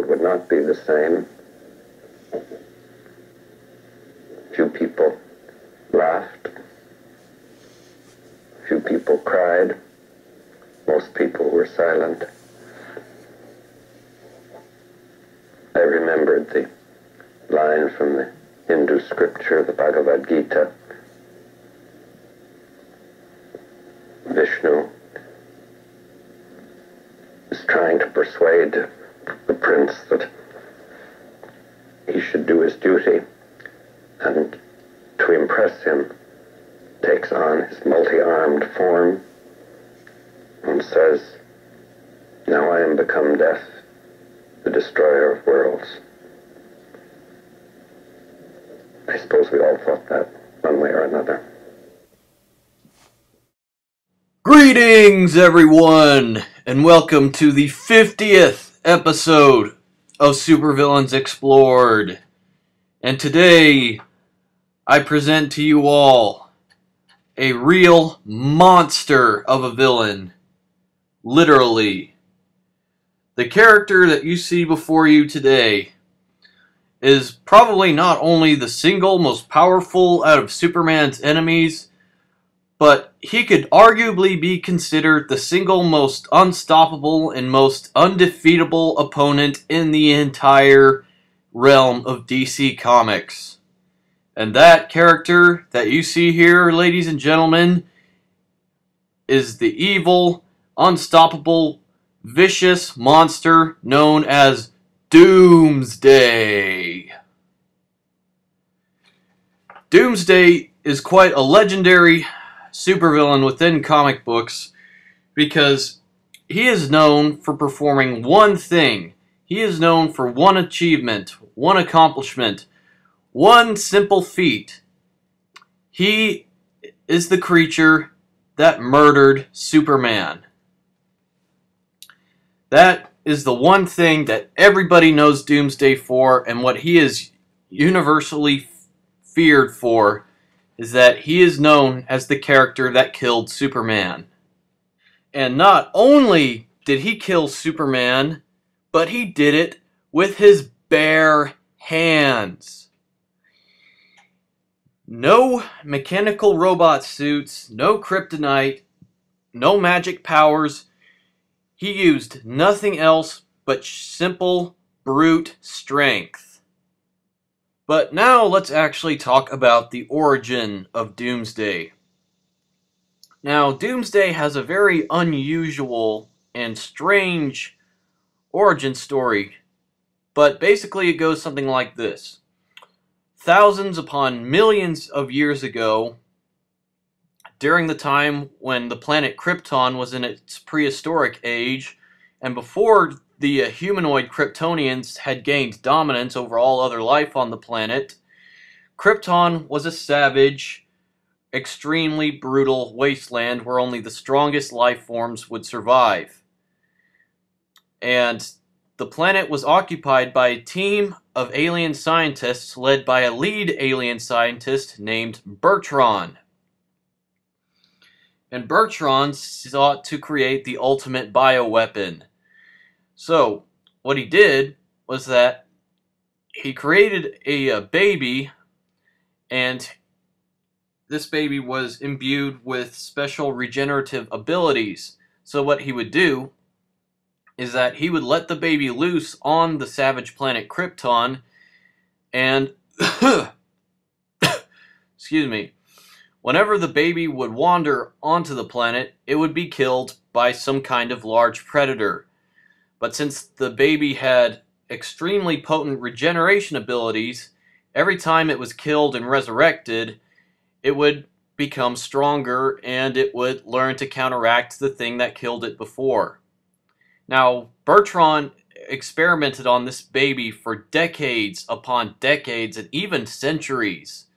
world would not be the same. Few people laughed. Few people cried. Most people were silent. I remembered the line from the Hindu scripture, the Bhagavad Gita. Vishnu is trying to persuade the prince that he should do his duty, and to impress him takes on his multi-armed form and says, "Now I am become death, the destroyer of worlds." I suppose we all thought that one way or another. Greetings, everyone, and welcome to the 50th episode of Supervillains Explored. And today, I present to you all a real monster of a villain. Literally. The character that you see before you today is probably not only the single most powerful out of Superman's enemies, but he could arguably be considered the single most unstoppable and most undefeatable opponent in the entire realm of DC Comics. And that character that you see here, ladies and gentlemen, is the evil, unstoppable, vicious monster known as Doomsday. Doomsday is quite a legendary supervillain within comic books because he is known for performing one thing. He is known for one achievement, one accomplishment, one simple feat. He is the creature that murdered Superman. That is the one thing that everybody knows Doomsday for, and what he is universally feared for is that he is known as the character that killed Superman. And not only did he kill Superman, but he did it with his bare hands. No mechanical robot suits, no kryptonite, no magic powers. He used nothing else but simple, brute strength. But now let's actually talk about the origin of Doomsday. Now, Doomsday has a very unusual and strange origin story, but basically it goes something like this. Thousands upon millions of years ago, during the time when the planet Krypton was in its prehistoric age, and before the humanoid Kryptonians had gained dominance over all other life on the planet, Krypton was a savage, extremely brutal wasteland where only the strongest life forms would survive. And the planet was occupied by a team of alien scientists led by a lead alien scientist named Bertrand. And Bertrand sought to create the ultimate bioweapon. So, what he did was that he created a baby, and this baby was imbued with special regenerative abilities. So what he would do is that he would let the baby loose on the savage planet Krypton, and excuse me, whenever the baby would wander onto the planet, it would be killed by some kind of large predator. But since the baby had extremely potent regeneration abilities, every time it was killed and resurrected, it would become stronger and it would learn to counteract the thing that killed it before. Now, Bertrand experimented on this baby for decades upon decades and even centuries.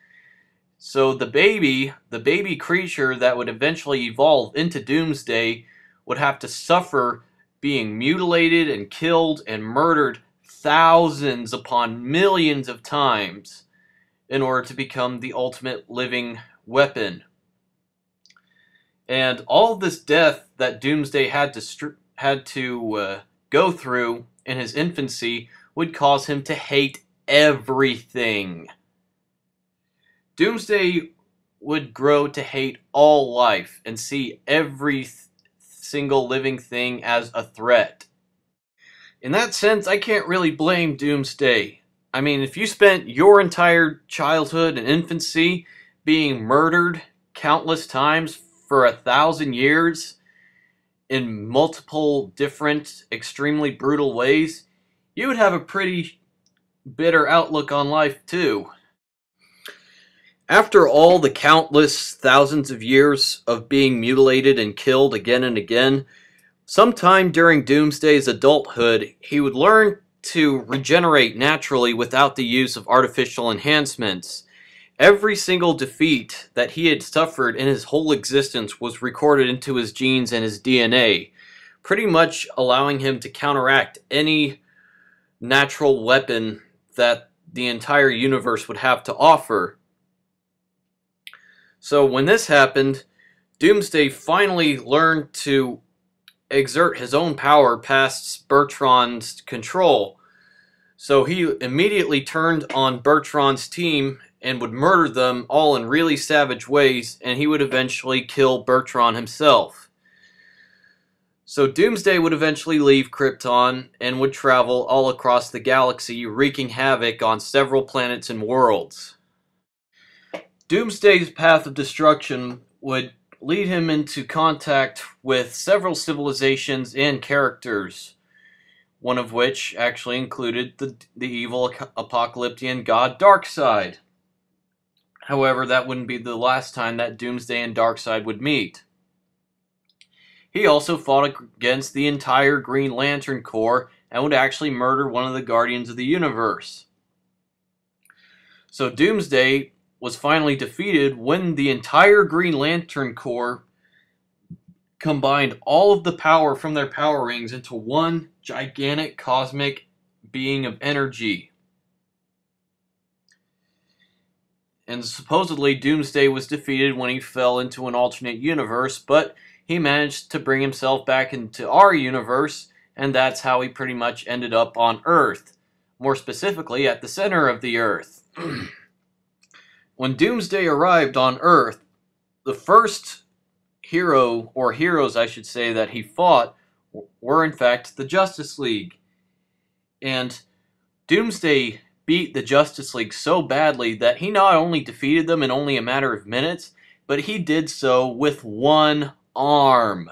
So the baby creature that would eventually evolve into Doomsday would have to suffer being mutilated and killed and murdered thousands upon millions of times in order to become the ultimate living weapon. And all this death that Doomsday had to go through in his infancy would cause him to hate everything. Doomsday would grow to hate all life and see every single living thing as a threat. In that sense, I can't really blame Doomsday. I mean, if you spent your entire childhood and infancy being murdered countless times for 1,000 years in multiple different, extremely brutal ways, you would have a pretty bitter outlook on life too. After all the countless thousands of years of being mutilated and killed again and again, sometime during Doomsday's adulthood, he would learn to regenerate naturally without the use of artificial enhancements. Every single defeat that he had suffered in his whole existence was recorded into his genes and his DNA, pretty much allowing him to counteract any natural weapon that the entire universe would have to offer. So when this happened, Doomsday finally learned to exert his own power past Bertrand's control. So he immediately turned on Bertrand's team and would murder them all in really savage ways, and he would eventually kill Bertrand himself. So Doomsday would eventually leave Krypton and would travel all across the galaxy, wreaking havoc on several planets and worlds. Doomsday's path of destruction would lead him into contact with several civilizations and characters, one of which actually included the evil apocalyptic god Darkseid. However, that wouldn't be the last time that Doomsday and Darkseid would meet. He also fought against the entire Green Lantern Corps and would actually murder one of the Guardians of the Universe. So Doomsday was finally defeated when the entire Green Lantern Corps combined all of the power from their power rings into one gigantic cosmic being of energy. And supposedly Doomsday was defeated when he fell into an alternate universe, but he managed to bring himself back into our universe, and that's how he pretty much ended up on Earth. More specifically, at the center of the Earth. When Doomsday arrived on Earth, the first hero, or heroes I should say, that he fought were in fact the Justice League. And Doomsday beat the Justice League so badly that he not only defeated them in only a matter of minutes, but he did so with one arm.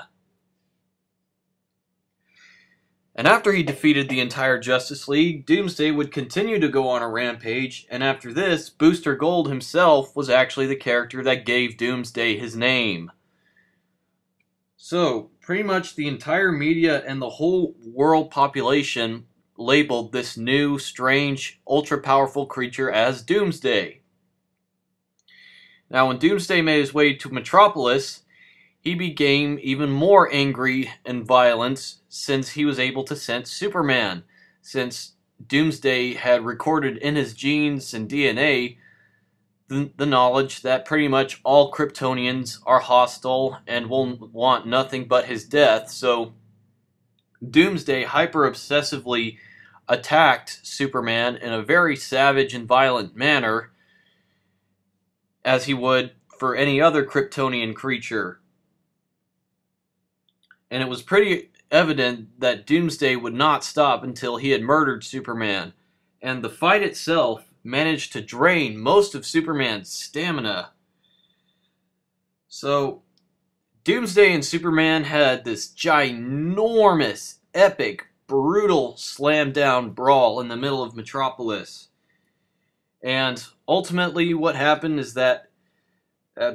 And after he defeated the entire Justice League, Doomsday would continue to go on a rampage, and after this, Booster Gold himself was actually the character that gave Doomsday his name. So, pretty much the entire media and the whole world population labeled this new, strange, ultra-powerful creature as Doomsday. Now, when Doomsday made his way to Metropolis, he became even more angry and violent since he was able to sense Superman, since Doomsday had recorded in his genes and DNA the knowledge that pretty much all Kryptonians are hostile and will want nothing but his death. So Doomsday hyper-obsessively attacked Superman in a very savage and violent manner, as he would for any other Kryptonian creature. And it was pretty evident that Doomsday would not stop until he had murdered Superman. And the fight itself managed to drain most of Superman's stamina. So, Doomsday and Superman had this ginormous, epic, brutal slam-down brawl in the middle of Metropolis. And ultimately what happened is that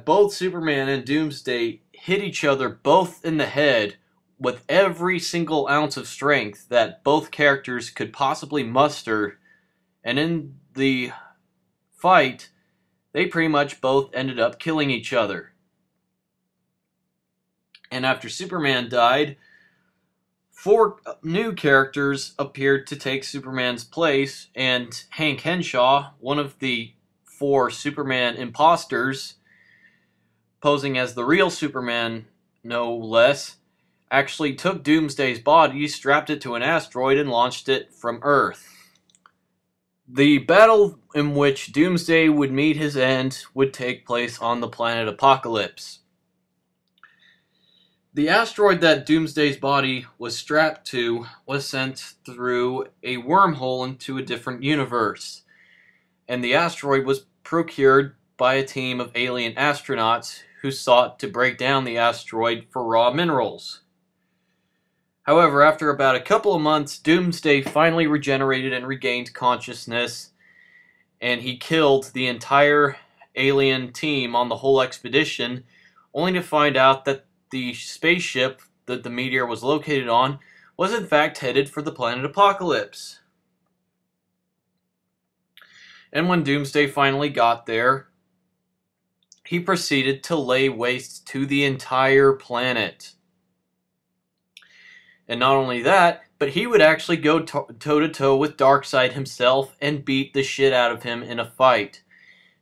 both Superman and Doomsday hit each other both in the head with every single ounce of strength that both characters could possibly muster, and in the fight, they pretty much both ended up killing each other. And after Superman died, 4 new characters appeared to take Superman's place, and Hank Henshaw, one of the 4 Superman imposters, posing as the real Superman, no less, actually took Doomsday's body, strapped it to an asteroid, and launched it from Earth. The battle in which Doomsday would meet his end would take place on the planet Apocalypse. The asteroid that Doomsday's body was strapped to was sent through a wormhole into a different universe, and the asteroid was procured by a team of alien astronauts who sought to break down the asteroid for raw minerals. However, after about a couple of months, Doomsday finally regenerated and regained consciousness, and he killed the entire alien team on the whole expedition, only to find out that the spaceship that the meteor was located on was in fact headed for the planet Apocalypse. And when Doomsday finally got there, he proceeded to lay waste to the entire planet. And not only that, but he would actually go toe-to-toe with Darkseid himself and beat the shit out of him in a fight.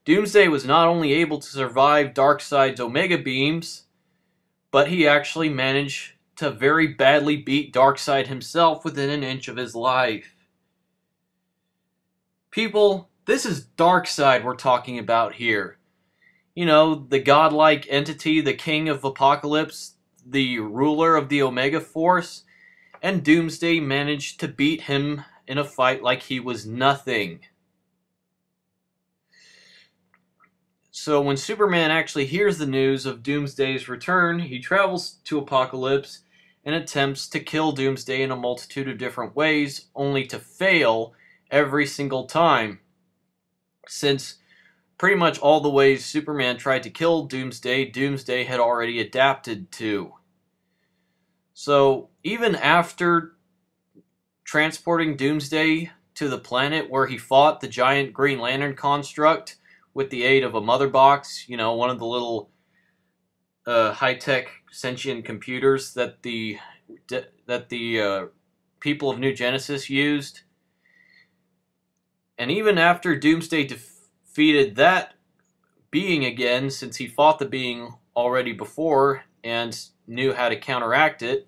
Doomsday was not only able to survive Darkseid's Omega beams, but he actually managed to very badly beat Darkseid himself within an inch of his life. People, this is Darkseid we're talking about here. You know, the godlike entity, the king of Apocalypse, the ruler of the Omega Force, and Doomsday managed to beat him in a fight like he was nothing. So when Superman actually hears the news of Doomsday's return, he travels to Apocalypse and attempts to kill Doomsday in a multitude of different ways, only to fail every single time. Since pretty much all the ways Superman tried to kill Doomsday, Doomsday had already adapted to. So even after transporting Doomsday to the planet where he fought the giant Green Lantern construct with the aid of a mother box, you know, one of the little high-tech sentient computers that the people of New Genesis used. And even after Doomsday defeated that being again, since he fought the being already before and knew how to counteract it,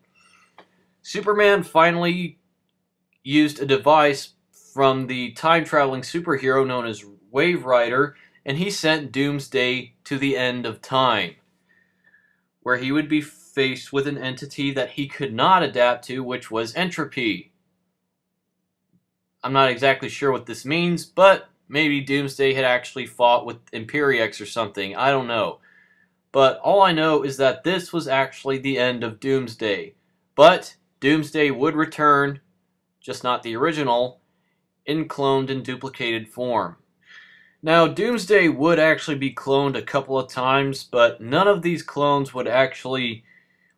Superman finally used a device from the time-traveling superhero known as Wave Rider, and he sent Doomsday to the end of time, where he would be faced with an entity that he could not adapt to, which was entropy. I'm not exactly sure what this means, but maybe Doomsday had actually fought with Imperiex or something. I don't know. But all I know is that this was actually the end of Doomsday. But Doomsday would return, just not the original, in cloned and duplicated form. Now, Doomsday would actually be cloned a couple of times, but none of these clones would actually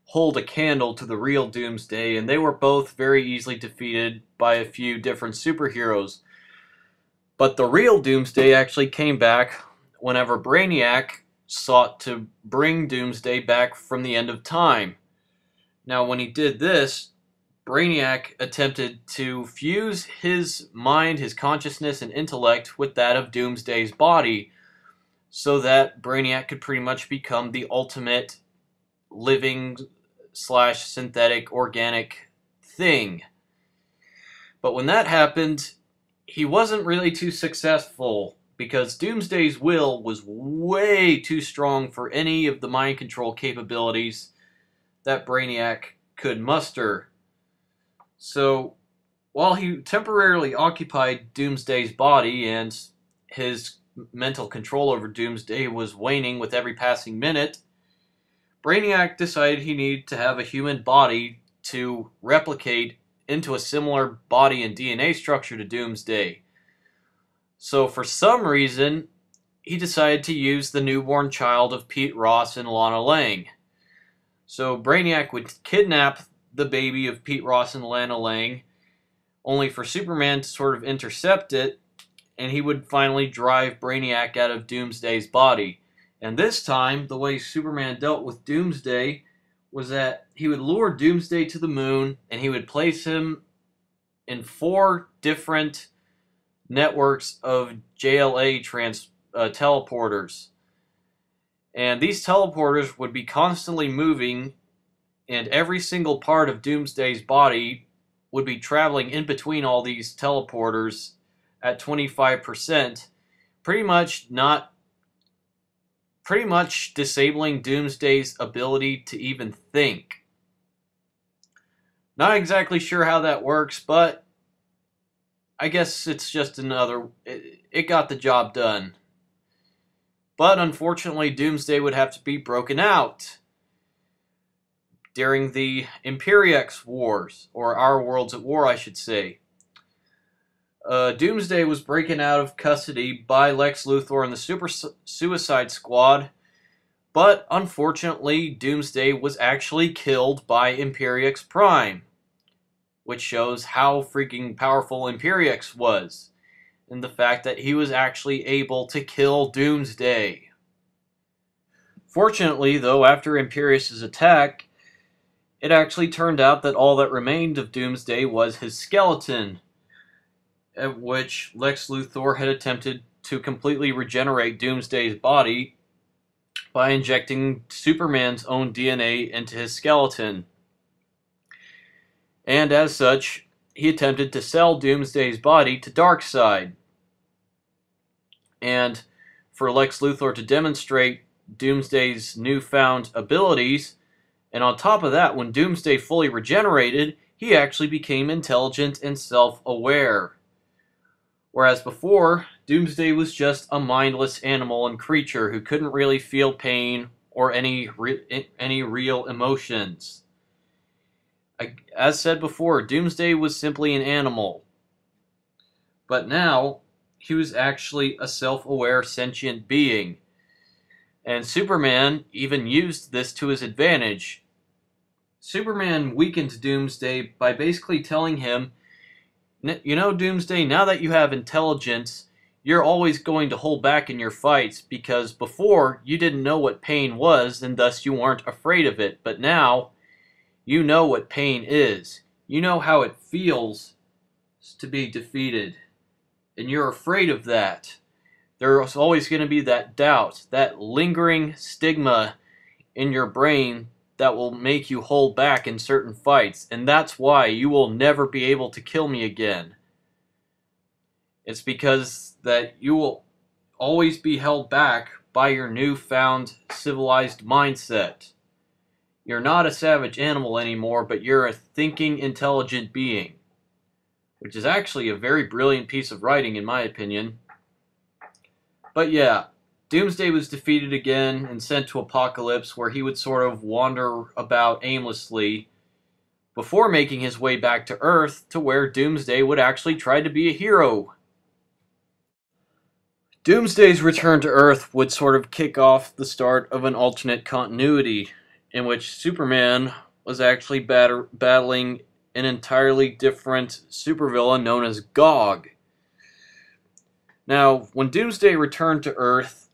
hold a candle to the real Doomsday, and they were both very easily defeated by a few different superheroes. But the real Doomsday actually came back whenever Brainiac sought to bring Doomsday back from the end of time. Now, when he did this, Brainiac attempted to fuse his mind, his consciousness, and intellect with that of Doomsday's body, so that Brainiac could pretty much become the ultimate living / synthetic organic thing. But when that happened, he wasn't really too successful, because Doomsday's will was way too strong for any of the mind control capabilities that Brainiac could muster. So, while he temporarily occupied Doomsday's body and his mental control over Doomsday was waning with every passing minute, Brainiac decided he needed to have a human body to replicate into a similar body and DNA structure to Doomsday. So for some reason, he decided to use the newborn child of Pete Ross and Lana Lang. So Brainiac would kidnap the baby of Pete Ross and Lana Lang, only for Superman to sort of intercept it, and he would finally drive Brainiac out of Doomsday's body. And this time, the way Superman dealt with Doomsday was that he would lure Doomsday to the moon, and he would place him in 4 different networks of JLA teleporters. And these teleporters would be constantly moving and every single part of Doomsday's body would be traveling in between all these teleporters at 25%, pretty much disabling Doomsday's ability to even think. Not exactly sure how that works, but I guess it's just it got the job done. But unfortunately, Doomsday would have to be broken out during the Imperiex Wars, or Our Worlds at War, I should say. Doomsday was breaking out of custody by Lex Luthor and the Suicide Squad, but unfortunately, Doomsday was actually killed by Imperiex Prime, which shows how freaking powerful Imperiex was, and the fact that he was actually able to kill Doomsday. Fortunately, though, after Imperious's attack, it actually turned out that all that remained of Doomsday was his skeleton, at which Lex Luthor had attempted to completely regenerate Doomsday's body by injecting Superman's own DNA into his skeleton. And as such, he attempted to sell Doomsday's body to Darkseid. And for Lex Luthor to demonstrate Doomsday's newfound abilities, and on top of that, when Doomsday fully regenerated, he actually became intelligent and self-aware. Whereas before, Doomsday was just a mindless animal and creature who couldn't really feel pain or any real emotions. As said before, Doomsday was simply an animal. But now, he was actually a self-aware sentient being. And Superman even used this to his advantage. Superman weakened Doomsday by basically telling him, you know, Doomsday, now that you have intelligence, you're always going to hold back in your fights, because before, you didn't know what pain was, and thus you weren't afraid of it. But now, you know what pain is. You know how it feels to be defeated. And you're afraid of that. There's always going to be that doubt, that lingering stigma in your brain that will make you hold back in certain fights, and that's why you will never be able to kill me again. It's because that you will always be held back by your newfound civilized mindset. You're not a savage animal anymore, but you're a thinking, intelligent being. Which is actually a very brilliant piece of writing, in my opinion. But yeah, Doomsday was defeated again and sent to Apokolips, where he would sort of wander about aimlessly before making his way back to Earth, to where Doomsday would actually try to be a hero. Doomsday's return to Earth would sort of kick off the start of an alternate continuity, in which Superman was actually battling an entirely different supervillain known as Gog. Now, when Doomsday returned to Earth,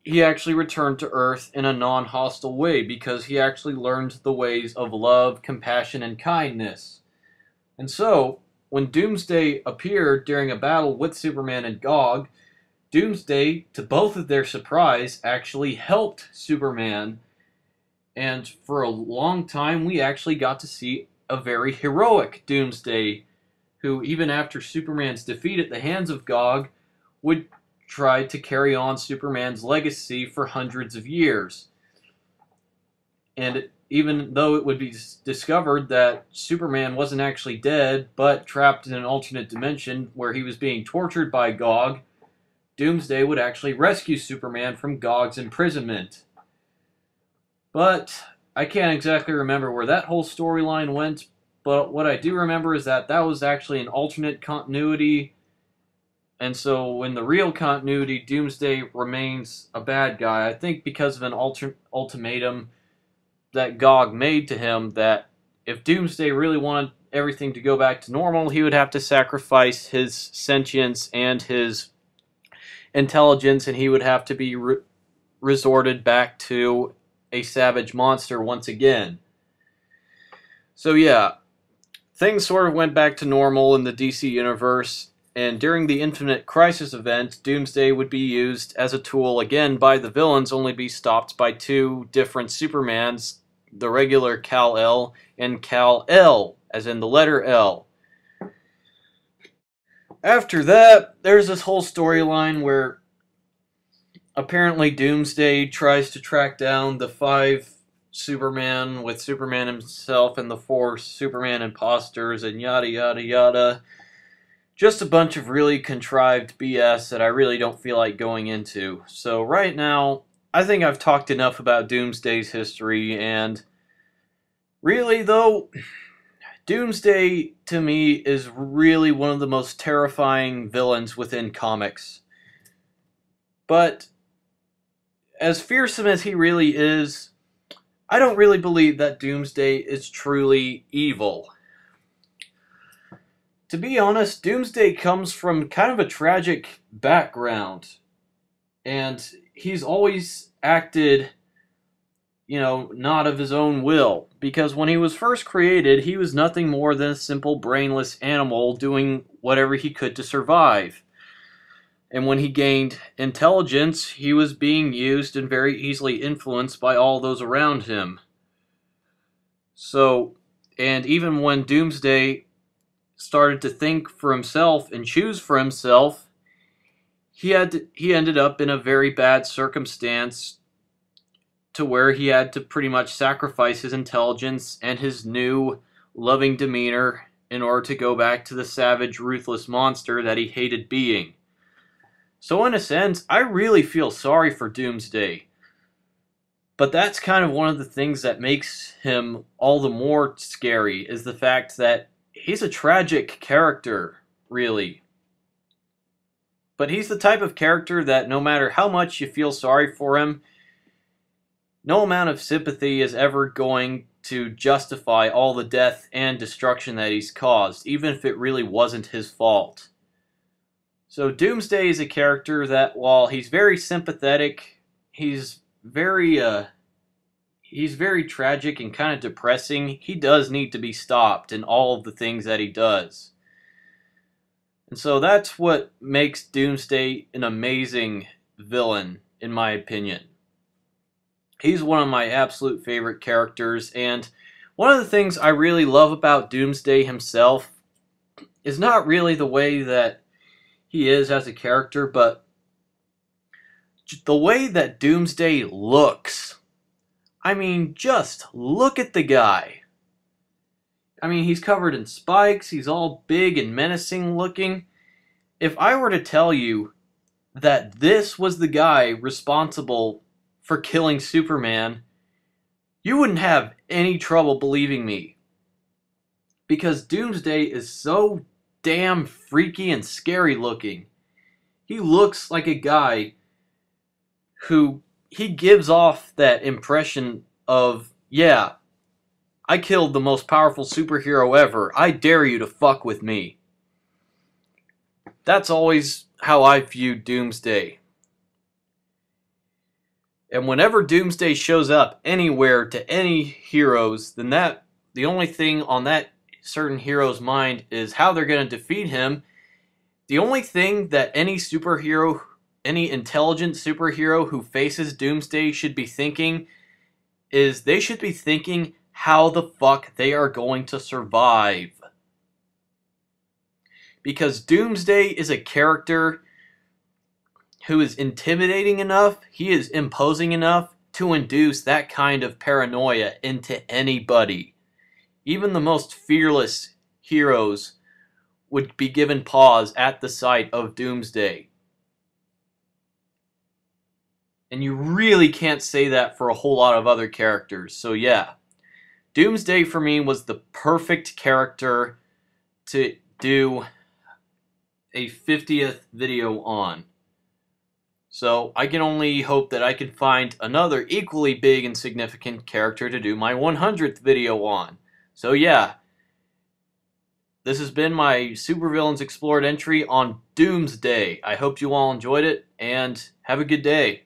he actually returned to Earth in a non-hostile way, because he actually learned the ways of love, compassion, and kindness. And so, when Doomsday appeared during a battle with Superman and Gog, Doomsday, to both of their surprise, actually helped Superman. And for a long time, we actually got to see a very heroic Doomsday, who, even after Superman's defeat at the hands of Gog, would try to carry on Superman's legacy for hundreds of years. And even though it would be discovered that Superman wasn't actually dead, but trapped in an alternate dimension where he was being tortured by Gog, Doomsday would actually rescue Superman from Gog's imprisonment. But I can't exactly remember where that whole storyline went, but what I do remember is that that was actually an alternate continuity, and so in the real continuity, Doomsday remains a bad guy, I think because of an ultimatum that Gog made to him, that if Doomsday really wanted everything to go back to normal, he would have to sacrifice his sentience and his intelligence, and he would have to be resorted back to a savage monster once again. So yeah, things sort of went back to normal in the DC universe, and during the Infinite Crisis event, Doomsday would be used as a tool again by the villains, only be stopped by two different Supermans the regular Kal-El, and Kal-El, as in the letter L. After that, there's this whole storyline where apparently Doomsday tries to track down the 5 Superman with Superman himself and the 4 Superman imposters and yada yada yada. Just a bunch of really contrived BS that I really don't feel like going into. So right now, I think I've talked enough about Doomsday's history, and really though, Doomsday to me is really one of the most terrifying villains within comics. But as fearsome as he really is, I don't really believe that Doomsday is truly evil. To be honest, Doomsday comes from kind of a tragic background, and he's always acted, not of his own will, because when he was first created, he was nothing more than a simple brainless animal doing whatever he could to survive. And when he gained intelligence, he was being used and very easily influenced by all those around him. So, and even when Doomsday started to think for himself and choose for himself, he ended up in a very bad circumstance to where he had to pretty much sacrifice his intelligence and his new loving demeanor in order to go back to the savage, ruthless monster that he hated being. So in a sense, I really feel sorry for Doomsday. But that's kind of one of the things that makes him all the more scary, is the fact that he's a tragic character, really. But he's the type of character that no matter how much you feel sorry for him, no amount of sympathy is ever going to justify all the death and destruction that he's caused, even if it really wasn't his fault. So Doomsday is a character that, while he's very sympathetic, he's very tragic and kind of depressing. He does need to be stopped in all of the things that he does. And so that's what makes Doomsday an amazing villain, in my opinion. He's one of my absolute favorite characters, and one of the things I really love about Doomsday himself is not really the way that he is as a character, but the way that Doomsday looks. I mean, just look at the guy. I mean, he's covered in spikes, he's all big and menacing looking. If I were to tell you that this was the guy responsible for killing Superman, you wouldn't have any trouble believing me. Because Doomsday is so damn freaky and scary looking. He looks like a guy who, he gives off that impression of, yeah, I killed the most powerful superhero ever. I dare you to fuck with me. That's always how I view Doomsday. And whenever Doomsday shows up anywhere to any heroes, then the only thing on that certain hero's mind is how they're going to defeat him. The only thing that any superhero, any intelligent superhero who faces Doomsday should be thinking is they should be thinking how the fuck they are going to survive. Because Doomsday is a character who is intimidating enough, he is imposing enough to induce that kind of paranoia into anybody. Even the most fearless heroes would be given pause at the sight of Doomsday. And you really can't say that for a whole lot of other characters. So yeah, Doomsday for me was the perfect character to do a 50th video on. So I can only hope that I can find another equally big and significant character to do my 100th video on. So yeah, this has been my Supervillains Explored entry on Doomsday. I hope you all enjoyed it, and have a good day.